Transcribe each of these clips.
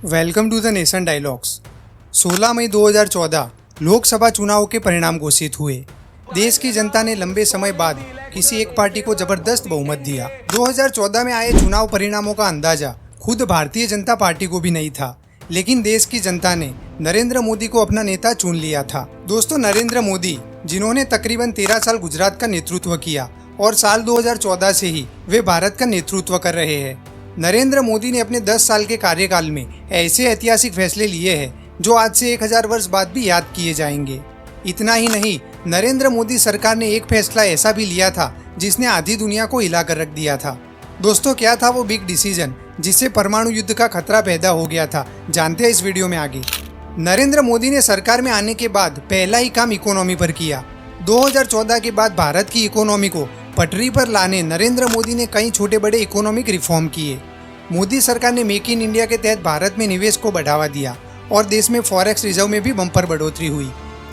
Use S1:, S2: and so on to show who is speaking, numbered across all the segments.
S1: Welcome to the Nation Dialogues. 16 मई 2014 लोकसभा चुनाव के परिणाम घोषित हुए। देश की जनता ने लंबे समय बाद किसी एक पार्टी को जबरदस्त बहुमत दिया। 2014 में आए चुनाव परिणामों का अंदाजा खुद भारतीय जनता पार्टी को भी नहीं था, लेकिन देश की जनता ने नरेंद्र मोदी को अपना नेता चुन लिया था। दोस्तों, नरेंद्र मोदी, जिन्होंने तकरीबन 13 साल गुजरात का नेतृत्व किया और साल 2014 से ही वे भारत का नेतृत्व कर रहे हैं। नरेंद्र मोदी ने अपने 10 साल के कार्यकाल में ऐसे ऐतिहासिक फैसले लिए हैं जो आज से 1000 वर्ष बाद भी याद किए जाएंगे। इतना ही नहीं, नरेंद्र मोदी सरकार ने एक फैसला ऐसा भी लिया था जिसने आधी दुनिया को हिला कर रख दिया था। दोस्तों, क्या था वो बिग डिसीजन जिससे परमाणु युद्ध का खतरा पैदा हो गया था? जानते हैं इस वीडियो में आगे। नरेंद्र मोदी ने सरकार में आने के बाद पहला ही काम इकोनॉमी पर किया। 2014 के बाद भारत की इकोनॉमी को पटरी पर लाने नरेंद्र मोदी ने कई छोटे बड़े इकोनॉमिक रिफॉर्म किए। मोदी सरकार ने मेक इन इंडिया के तहत भारत में निवेश को बढ़ावा दिया और देश में फॉरेक्स रिजर्व में भी बम्पर बढ़ोतरी हुई।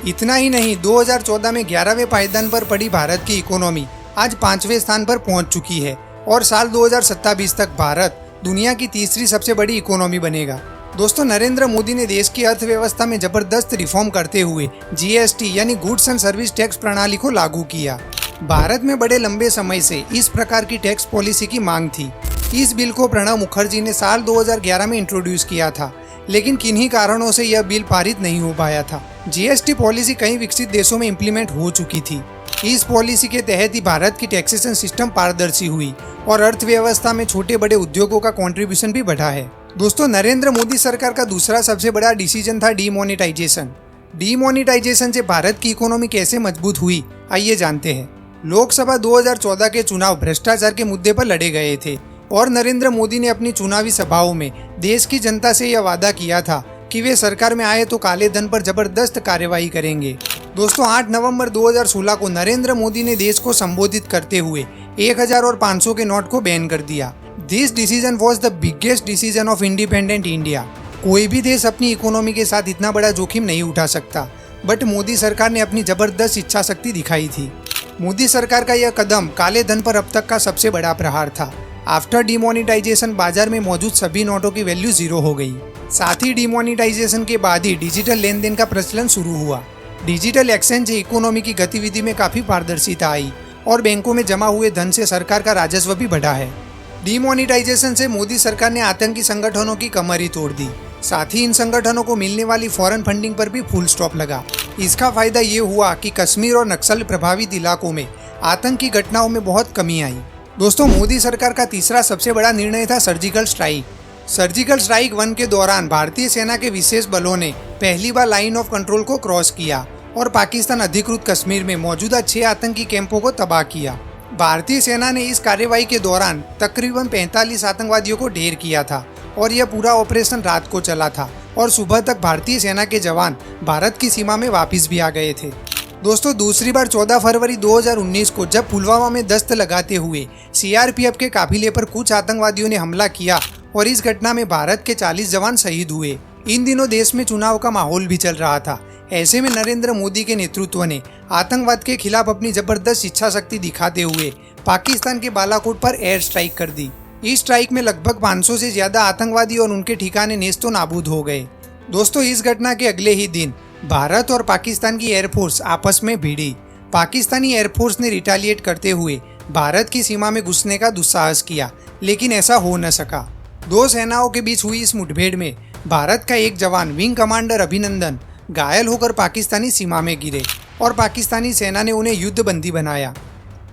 S1: इतना ही नहीं, 2014 में 11वें पायदान पर पड़ी भारत की इकोनॉमी आज 5वें स्थान पर पहुंच चुकी है और साल 2027 तक भारत दुनिया की तीसरी सबसे बड़ी इकोनॉमी बनेगा। दोस्तों, नरेंद्र मोदी ने देश की अर्थव्यवस्था में जबरदस्त रिफॉर्म करते हुए जीएसटी यानी गुड्स एंड सर्विस टैक्स प्रणाली को लागू किया। भारत में बड़े लंबे समय से इस प्रकार की टैक्स पॉलिसी की मांग थी। इस बिल को प्रणब मुखर्जी ने साल 2011 में इंट्रोड्यूस किया था, लेकिन किन्हीं कारणों से यह बिल पारित नहीं हो पाया था। जीएसटी पॉलिसी कई विकसित देशों में इम्प्लीमेंट हो चुकी थी। इस पॉलिसी के तहत ही भारत की टैक्सेशन सिस्टम पारदर्शी हुई और अर्थव्यवस्था में छोटे बड़े उद्योगों का कंट्रीब्यूशन भी बढ़ा है। दोस्तों, नरेंद्र मोदी सरकार का दूसरा सबसे बड़ा डिसीजन था डीमोनेटाइजेशन। डीमोनेटाइजेशन से भारत की इकोनॉमी कैसे मजबूत हुई, आइए जानते हैं। लोकसभा 2014 के चुनाव भ्रष्टाचार के मुद्दे पर लड़े गए थे और नरेंद्र मोदी ने अपनी चुनावी सभाओं में देश की जनता से यह वादा किया था कि वे सरकार में आए तो काले धन पर जबरदस्त कार्यवाही करेंगे। दोस्तों, 8 नवंबर 2016 को नरेंद्र मोदी ने देश को संबोधित करते हुए 1000 और 500 के नोट को बैन कर दिया। This decision was the biggest decision of independent India. कोई भी देश अपनी इकोनॉमी के साथ इतना बड़ा जोखिम नहीं उठा सकता, बट मोदी सरकार ने अपनी जबरदस्त इच्छा शक्ति दिखाई थी। मोदी सरकार का यह कदम काले धन पर अब तक का सबसे बड़ा प्रहार था। आफ्टर डिमोनेटाइजेशन बाजार में मौजूद सभी नोटों की वैल्यू 0 हो गई। साथ ही डिमोनेटाइजेशन के बाद ही डिजिटल लेन देन का प्रचलन शुरू हुआ। डिजिटल एक्सचेंज से इकोनॉमी की गतिविधि में काफी पारदर्शिता आई और बैंकों में जमा हुए धन से सरकार का राजस्व भी बढ़ा है। डिमोनेटाइजेशन से मोदी सरकार ने आतंकी संगठनों की कमर ही तोड़ दी। साथ ही इन संगठनों को मिलने वाली फॉरेन फंडिंग पर भी फुल स्टॉप लगा। इसका फायदा ये हुआ कि कश्मीर और नक्सल प्रभावित इलाकों में आतंकी घटनाओं में बहुत कमी आई। दोस्तों, मोदी सरकार का तीसरा सबसे बड़ा निर्णय था सर्जिकल स्ट्राइक। सर्जिकल स्ट्राइक 1 के दौरान भारतीय सेना के विशेष बलों ने पहली बार लाइन ऑफ कंट्रोल को क्रॉस किया और पाकिस्तान अधिकृत कश्मीर में मौजूदा 6 आतंकी कैंपों को तबाह किया। भारतीय सेना ने इस कार्रवाई के दौरान तकरीबन 45 आतंकवादियों को ढेर किया था और यह पूरा ऑपरेशन रात को चला था और सुबह तक भारतीय सेना के जवान भारत की सीमा में वापस भी आ गए थे। दोस्तों, दूसरी बार 14 फरवरी 2019 को जब पुलवामा में दस्त लगाते हुए सीआरपीएफ के काफिले पर कुछ आतंकवादियों ने हमला किया और इस घटना में भारत के 40 जवान शहीद हुए। इन दिनों देश में चुनाव का माहौल भी चल रहा था। ऐसे में नरेंद्र मोदी के नेतृत्व ने आतंकवाद के खिलाफ अपनी जबरदस्त इच्छा शक्ति दिखाते हुए पाकिस्तान के बालाकोट पर एयर स्ट्राइक कर दी। इस स्ट्राइक में लगभग 500 से ज्यादा आतंकवादी और उनके ठिकाने नेस्तो नाबूद हो गए। दोस्तों, इस घटना के अगले ही दिन भारत और पाकिस्तान की एयरफोर्स आपस में भिड़ी। पाकिस्तानी एयरफोर्स ने रिटेलिएट करते हुए भारत की सीमा में घुसने का दुस्साहस किया, लेकिन ऐसा हो न सका। दो सेनाओं के बीच हुई इस मुठभेड़ में भारत का एक जवान विंग कमांडर अभिनंदन घायल होकर पाकिस्तानी सीमा में गिरे और पाकिस्तानी सेना ने उन्हें युद्धबंदी बनाया।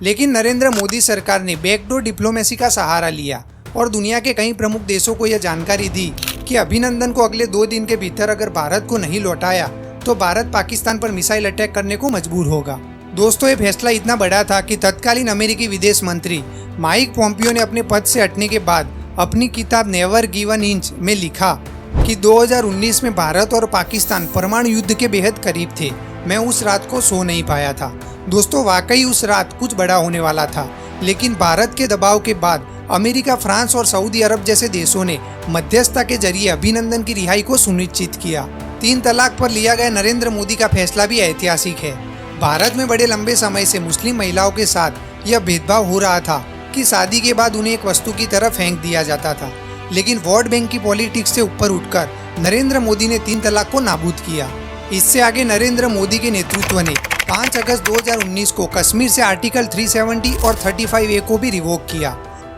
S1: लेकिन नरेंद्र मोदी सरकार ने बैकडोर डिप्लोमेसी का सहारा लिया और दुनिया के कई प्रमुख देशों को यह जानकारी दी कि अभिनंदन को अगले 2 दिन के भीतर अगर भारत को नहीं लौटाया तो भारत पाकिस्तान पर मिसाइल अटैक करने को मजबूर होगा। दोस्तों, ये फैसला इतना बड़ा था कि तत्कालीन अमेरिकी विदेश मंत्री माइक पोम्पियो ने अपने पद से हटने के बाद अपनी किताब नेवर गिव एन इंच में लिखा कि 2019 में भारत और पाकिस्तान परमाणु युद्ध के बेहद करीब थे। मैं उस रात को सो नहीं पाया था। दोस्तों, वाकई उस रात कुछ बड़ा होने वाला था, लेकिन भारत के दबाव के बाद अमेरिका, फ्रांस और सऊदी अरब जैसे देशों ने मध्यस्थता के जरिए अभिनंदन की रिहाई को सुनिश्चित किया। 3 तलाक पर लिया गया नरेंद्र मोदी का फैसला भी ऐतिहासिक है। भारत में बड़े लंबे समय से मुस्लिम महिलाओं के साथ यह भेदभाव हो रहा था कि शादी के बाद उन्हें एक वस्तु की तरह फेंक दिया जाता था। लेकिन वोट बैंक की पॉलिटिक्स से ऊपर उठकर नरेंद्र मोदी ने 3 तलाक को नाबूद किया। इससे आगे नरेंद्र मोदी के नेतृत्व ने 5 अगस्त 2019 को कश्मीर से आर्टिकल 370 और 35A को भी रिवोक किया।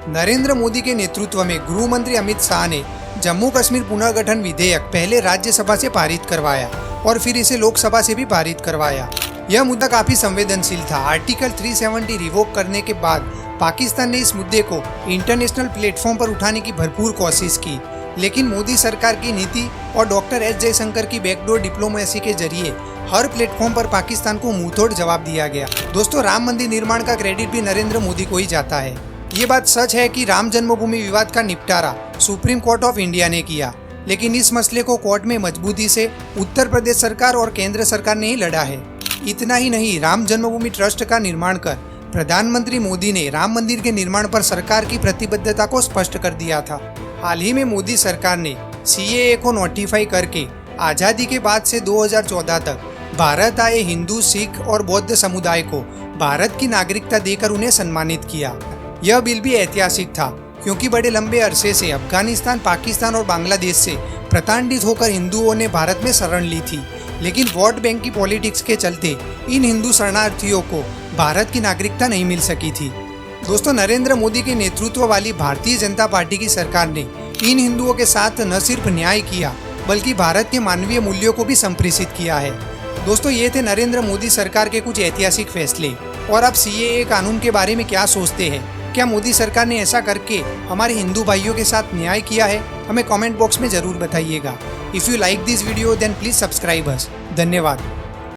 S1: नरेंद्र मोदी के नेतृत्व में गृह मंत्री अमित शाह ने जम्मू कश्मीर पुनर्गठन विधेयक पहले राज्यसभा से पारित करवाया और फिर इसे लोकसभा से भी पारित करवाया। यह मुद्दा काफी संवेदनशील था। आर्टिकल 370 रिवोक करने के बाद पाकिस्तान ने इस मुद्दे को इंटरनेशनल प्लेटफॉर्म पर उठाने की भरपूर कोशिश की, लेकिन मोदी सरकार की नीति और डॉक्टर एस जयशंकर की बैकडोर डिप्लोमेसी के जरिए हर प्लेटफॉर्म पर पाकिस्तान को मुंहतोड़ जवाब दिया गया। दोस्तों, राम मंदिर निर्माण का क्रेडिट भी नरेंद्र मोदी को ही जाता है। ये बात सच है कि राम जन्मभूमि विवाद का निपटारा सुप्रीम कोर्ट ऑफ इंडिया ने किया, लेकिन इस मसले को कोर्ट में मजबूती से उत्तर प्रदेश सरकार और केंद्र सरकार ने ही लड़ा है। इतना ही नहीं, राम जन्मभूमि ट्रस्ट का निर्माण कर प्रधानमंत्री मोदी ने राम मंदिर के निर्माण पर सरकार की प्रतिबद्धता को स्पष्ट कर दिया था। हाल ही में मोदी सरकार ने CAA को नोटिफाई करके आज़ादी के बाद से 2014 तक भारत आए हिंदू, सिख और बौद्ध समुदाय को भारत की नागरिकता देकर उन्हें सम्मानित किया। यह बिल भी ऐतिहासिक था क्योंकि बड़े लंबे अरसे से अफगानिस्तान, पाकिस्तान और बांग्लादेश से प्रताड़ित होकर हिंदुओं ने भारत में शरण ली थी, लेकिन वोट बैंक की पॉलिटिक्स के चलते इन हिंदू शरणार्थियों को भारत की नागरिकता नहीं मिल सकी थी। दोस्तों, नरेंद्र मोदी के नेतृत्व वाली भारतीय जनता पार्टी की सरकार ने इन हिंदुओं के साथ न सिर्फ न्याय किया बल्कि भारत के मानवीय मूल्यों को भी संप्रेषित किया है। दोस्तों, ये थे नरेंद्र मोदी सरकार के कुछ ऐतिहासिक फैसले। और आप CAA कानून के बारे में क्या सोचते हैं? क्या मोदी सरकार ने ऐसा करके हमारे हिंदू भाइयों के साथ न्याय किया है? हमें कमेंट बॉक्स में जरूर बताइएगा। If you like this video then please subscribe us. धन्यवाद।